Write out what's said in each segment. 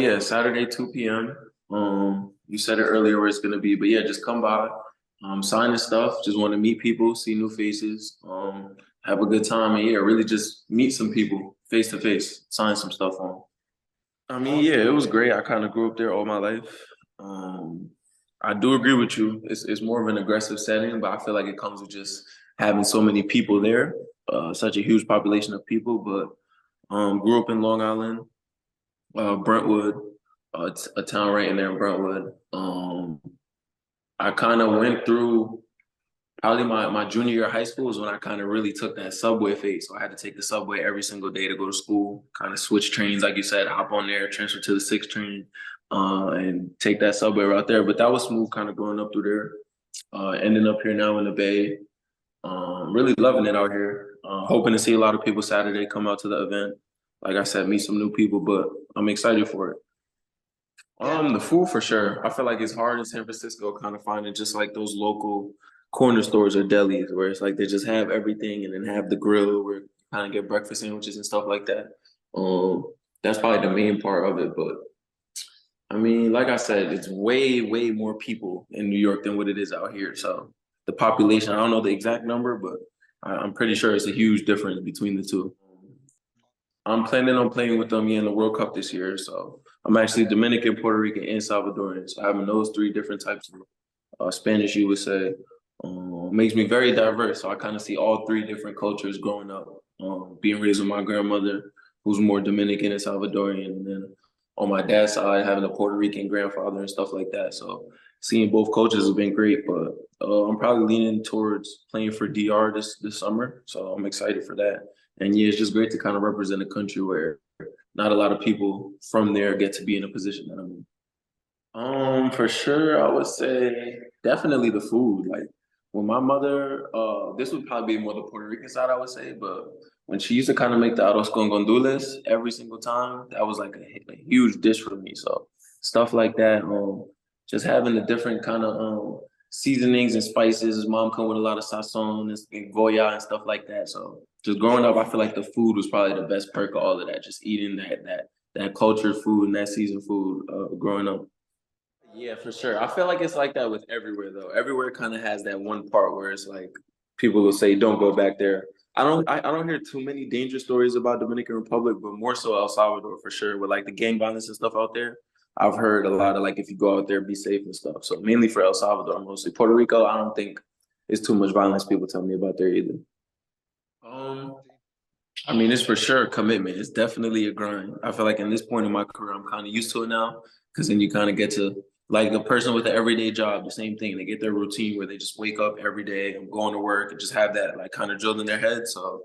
Yeah, Saturday, 2 p.m. You said it earlier where it's gonna be, but yeah, just come by, sign and stuff. Just want to meet people, see new faces, have a good time, and yeah, really just meet some people face to face, sign some stuff on. I mean, yeah, it was great. I kind of grew up there all my life. Um, I do agree with you. It's more of an aggressive setting, but I feel like it comes with just having so many people there, such a huge population of people. But grew up in Long Island, Brentwood, it's a town right in there in Brentwood. I kind of went through probably my junior year of high school is when I kind of really took that subway phase. So I had to take the subway every single day to go to school, kind of switch trains, like you said, hop on there, transfer to the 6th train, and take that subway route there. But that was smooth kind of growing up through there. Ending up here now in the Bay. Really loving it out here. Hoping to see a lot of people Saturday come out to the event. Like I said, meet some new people, but I'm excited for it. The food for sure. I feel like it's hard in San Francisco kind of finding just like those local corner stores or delis where it's like they just have everything and then have the grill where you kind of get breakfast sandwiches and stuff like that. That's probably the main part of it. But I mean, like I said, it's way, way more people in New York than what it is out here. So the population, I don't know the exact number, but I'm pretty sure it's a huge difference between the two. I'm planning on playing with them in the World Cup this year. So I'm actually Dominican, Puerto Rican, and Salvadorian. So having those three different types of Spanish, you would say, makes me very diverse. So I kind of see all three different cultures growing up. Being raised with my grandmother, who's more Dominican and Salvadorian, and then on my dad's side, having a Puerto Rican grandfather and stuff like that. So seeing both cultures has been great. But I'm probably leaning towards playing for DR this summer. So I'm excited for that. And yeah, it's just great to kind of represent a country where not a lot of people from there get to be in a position that I'm in. For sure, I would say definitely the food. Like when my mother, this would probably be more the Puerto Rican side, I would say, but when she used to kind of make the arroz con gandules every single time, that was like a huge dish for me. So stuff like that, just having the different kind of seasonings and spices. His mom come with a lot of sazon and goya and stuff like that. So just growing up, I feel like the food was probably the best perk of all of that. Just eating that cultured food and that seasoned food growing up. Yeah, for sure. I feel like it's like that with everywhere though. Everywhere kind of has that one part where it's like people will say, "Don't go back there." I don't hear too many danger stories about Dominican Republic, but more so El Salvador for sure. With like the gang violence and stuff out there, I've heard a lot of like if you go out there, be safe and stuff. So mainly for El Salvador, mostly Puerto Rico. I don't think it's too much violence people tell me about there either. Um, I mean, it's for sure a commitment. It's definitely a grind. I feel like in this point in my career, I'm kind of used to it now because then you kind of get to like a person with an everyday job, the same thing. They get their routine where they just wake up every day and going to work and just have that like kind of drilled in their head. So,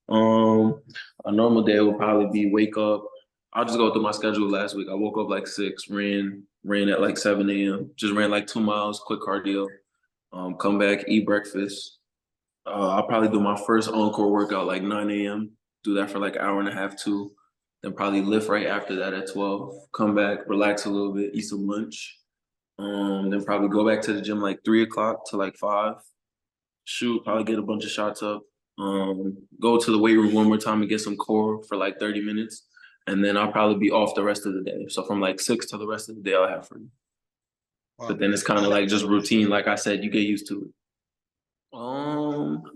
um, a normal day would probably be wake up. I'll just go through my schedule last week. I woke up like 6, ran at like 7 a.m. Just ran like 2 miles, quick cardio. Come back, eat breakfast. I'll probably do my first encore workout like 9 a.m. Do that for like an hour and a half, two. Then probably lift right after that at 12. Come back, relax a little bit, eat some lunch. Then probably go back to the gym like 3 o'clock to like 5. Shoot, probably get a bunch of shots up. Go to the weight room one more time and get some core for like 30 minutes. And then I'll probably be off the rest of the day. So from like 6 to the rest of the day, I'll have free. But then it's kind of like just routine. Like I said, you get used to it.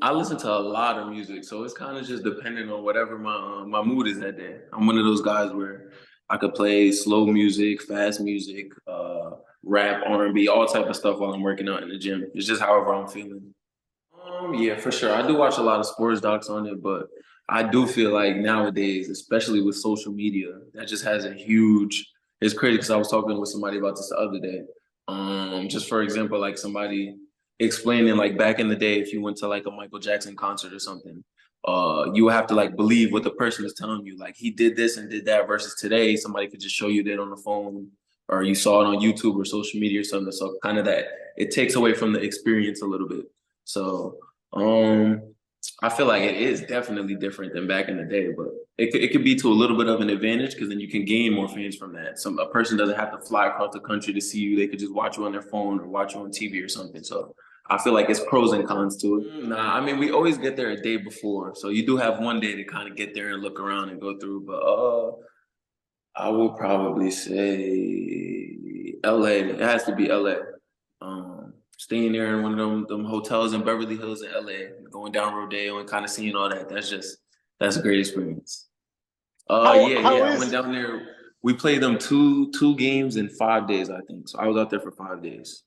I listen to a lot of music, so it's kind of just depending on whatever my mood is that day. I'm one of those guys where I could play slow music, fast music, rap, R&B, all type of stuff while I'm working out in the gym. It's just however I'm feeling. Yeah, for sure. I do watch a lot of sports docs on it, but I do feel like nowadays, especially with social media, that just has a huge. It's crazy because I was talking with somebody about this the other day. Just for example, like somebody explaining like back in the day, if you went to like a Michael Jackson concert or something, you would have to like believe what the person is telling you. Like he did this and did that versus today, somebody could just show you that on the phone or you saw it on YouTube or social media or something. So kind of that it takes away from the experience a little bit. So I feel like it is definitely different than back in the day, but it could be to a little bit of an advantage because then you can gain more fans from that. A person doesn't have to fly across the country to see you; they could just watch you on their phone or watch you on TV or something. So I feel like it's pros and cons to it. Nah, I mean we always get there a day before, so you do have one day to kind of get there and look around and go through. But I will probably say LA. It has to be LA. Staying there in one of them hotels in Beverly Hills in LA, going down Rodeo and kind of seeing all that. That's a great experience. How I went is down there. We played them two games in 5 days, I think. So I was out there for 5 days.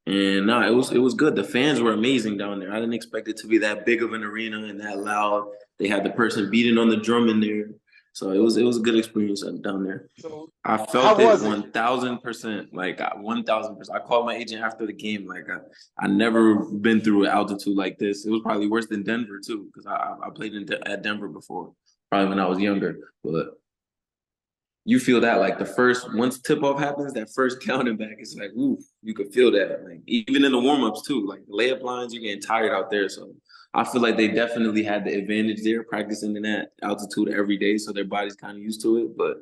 And no, it was good. The fans were amazing down there. I didn't expect it to be that big of an arena and that loud. They had the person beating on the drum in there. So it was a good experience down there. so? I How felt it was it? 1,000%. Like 1,000%. I called my agent after the game. Like I never been through an altitude like this. It was probably worse than Denver too, because I played at Denver before, probably when I was younger. But you feel that like once tip off happens, that first counting back, it's like, ooh, you could feel that. Like even in the warm ups too, like the layup lines, you're getting tired out there. So I feel like they definitely had the advantage there, practicing in that altitude every day, so their body's kind of used to it. But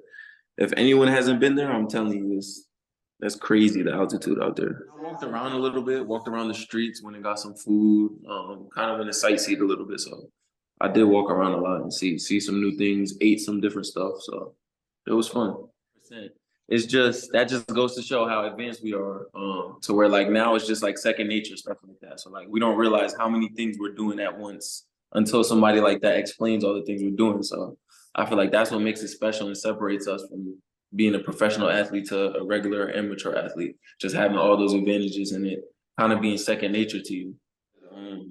if anyone hasn't been there, I'm telling you, that's crazy, the altitude out there. I walked around a little bit, walked around the streets, went and got some food, kind of in the sightseeing a little bit. So I did walk around a lot and see some new things, ate some different stuff. So it was fun. It's just that just goes to show how advanced we are, to where like now it's just like second nature stuff like that. So like we don't realize how many things we're doing at once until somebody like that explains all the things we're doing. So I feel like that's what makes it special and separates us from being a professional athlete to a regular amateur athlete. Just having all those advantages and it kind of being second nature to you. Um,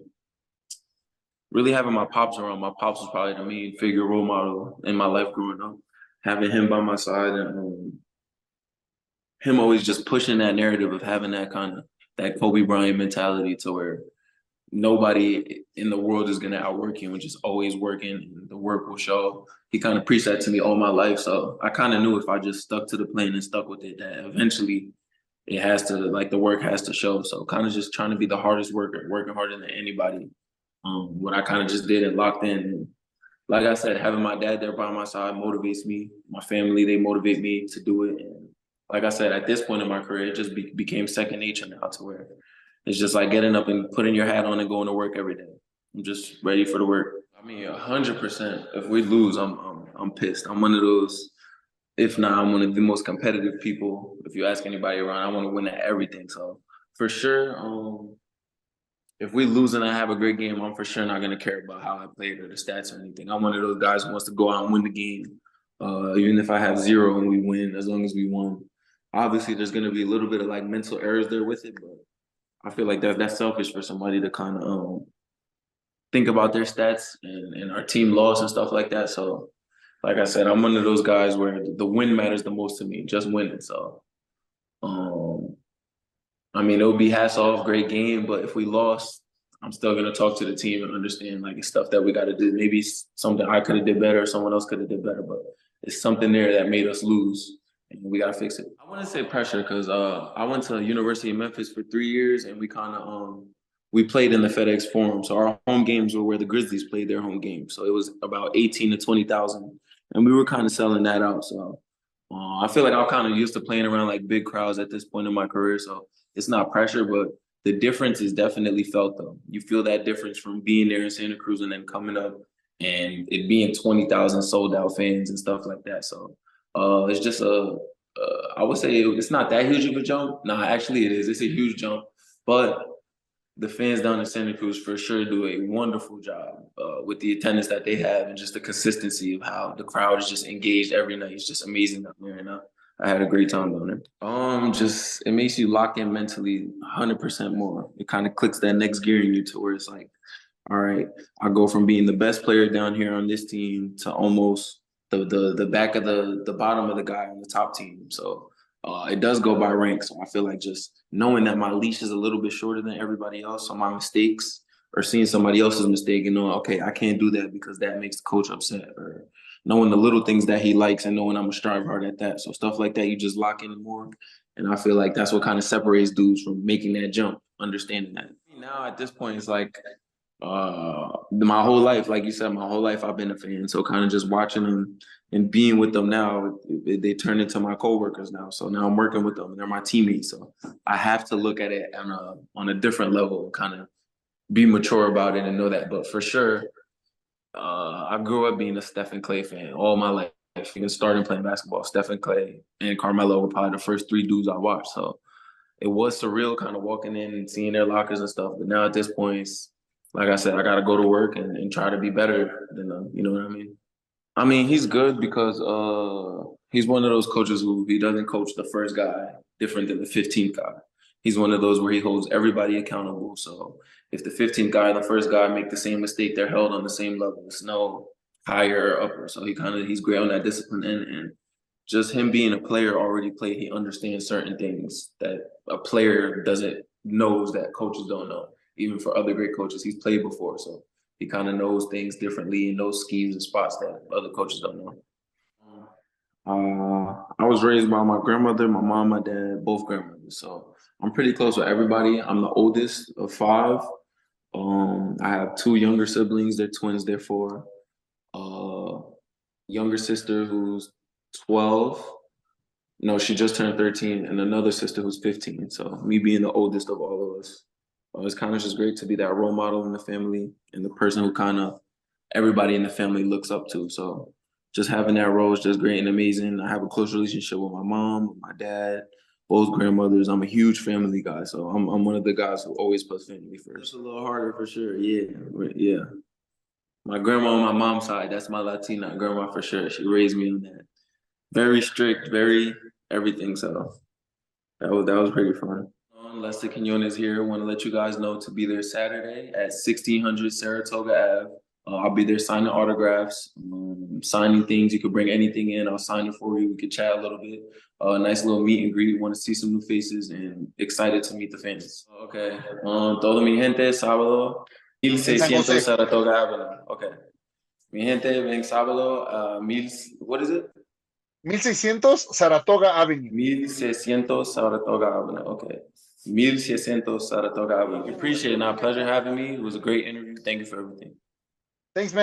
really having my pops around. My pops was probably the main figure role model in my life growing up. Having him by my side and him always just pushing that narrative of having that kind of that Kobe Bryant mentality to where nobody in the world is gonna outwork you and just always working and the work will show. He kind of preached that to me all my life. So I kind of knew if I just stuck to the plan and stuck with it, that eventually it has to like the work has to show. So kind of just trying to be the hardest worker, working harder than anybody. What I kind of just did and locked in. And like I said, having my dad there by my side motivates me. My family, they motivate me to do it. And like I said, at this point in my career, it just became second nature now to where it's just like getting up and putting your hat on and going to work every day. I'm just ready for the work. I mean, 100%. If we lose, I'm pissed. I'm one of those. If not, I'm one of the most competitive people. If you ask anybody around, I want to win at everything. So for sure, if we lose and I have a great game, I'm for sure not gonna care about how I played or the stats or anything. I'm one of those guys who wants to go out and win the game, even if I have zero and we win, as long as we won. Obviously, there's gonna be a little bit of like mental errors there with it, but I feel like that's selfish for somebody to kind of think about their stats and our team loss and stuff like that. So, like I said, I'm one of those guys where the win matters the most to me, just winning. So, um, I mean, it would be hats off, great game, but if we lost, I'm still gonna talk to the team and understand like it's stuff that we got to do. Maybe something I could have did better, someone else could have did better, but it's something there that made us lose, and we gotta fix it. I wouldn't say pressure because I went to University of Memphis for 3 years, and we kind of we played in the FedEx Forum, so our home games were where the Grizzlies played their home games. So it was about 18 to 20,000, and we were kind of selling that out. So I feel like I'm kind of used to playing around like big crowds at this point in my career, so it's not pressure, but the difference is definitely felt though. You feel that difference from being there in Santa Cruz and then coming up and it being 20,000 sold out fans and stuff like that. So it's just I would say it's not that huge of a jump. Nah, actually it is. It's a huge jump, but the fans down in Santa Cruz for sure do a wonderful job with the attendance that they have and just the consistency of how the crowd is just engaged every night. It's just amazing up there. And I had a great time down there. Just it makes you lock in mentally 100% more. It kind of clicks that next gear in you to where it's like, all right, I go from being the best player down here on this team to almost the back of the bottom of the guy on the top team. So it does go by rank. So I feel like just knowing that my leash is a little bit shorter than everybody else, so my mistakes or seeing somebody else's mistake and knowing, okay, I can't do that because that makes the coach upset, or knowing the little things that he likes and knowing I'm gonna strive hard at that. So stuff like that, you just lock in more. And I feel like that's what kind of separates dudes from making that jump, understanding that. Now at this point, it's like my whole life, like you said, my whole life I've been a fan. So kind of just watching them and being with them now, they turn into my coworkers now. So now I'm working with them and they're my teammates. So I have to look at it on a different level and kind of be mature about it and know that. But for sure, I grew up being a Steph and Klay fan all my life. even starting playing basketball. Steph and Klay and Carmelo were probably the first three dudes I watched. So it was surreal kind of walking in and seeing their lockers and stuff. But now at this point, like I said, I got to go to work and try to be better than them. You know what I mean? I mean, he's good because he's one of those coaches who he doesn't coach the first guy different than the 15th guy. He's one of those where he holds everybody accountable. So if the 15th guy and the first guy make the same mistake, they're held on the same level. It's no higher or upper. So he's great on that discipline end. And just him being a player already played, he understands certain things that a player doesn't knows that coaches don't know. Even for other great coaches, he's played before. So he kind of knows things differently and knows schemes and spots that other coaches don't know. I was raised by my grandmother, my mom, my dad, both grandmothers. So I'm pretty close with everybody. I'm the oldest of five. I have two younger siblings. They're twins, they're four. Younger sister who's 12. No, she just turned 13, and another sister who's 15. So me being the oldest of all of us, it's kind of just great to be that role model in the family and the person who kind of everybody in the family looks up to. So just having that role is just great and amazing. I have a close relationship with my mom, with my dad, both grandmothers. I'm a huge family guy, so I'm one of the guys who always puts family first. It's a little harder for sure, yeah. My grandma on my mom's side, that's my Latina grandma for sure. She raised me on that. Very strict, very everything. So that was pretty fun. Lester Quinones here. Want to let you guys know to be there Saturday at 1600 Saratoga Ave. I'll be there signing autographs, signing things. You could bring anything in. I'll sign it for you. We could chat a little bit. Nice little meet and greet. Want to see some new faces and excited to meet the fans. Okay. Todo mi gente, sábado, 1600 Saratoga Avenue. Okay. Mi gente, ven sábado, what is it? 1600 Saratoga Avenue. 1600 Saratoga Avenue. Okay. 1600 Saratoga Avenue. Appreciate it. Now, pleasure having me. It was a great interview. Thank you for everything. Thanks, man.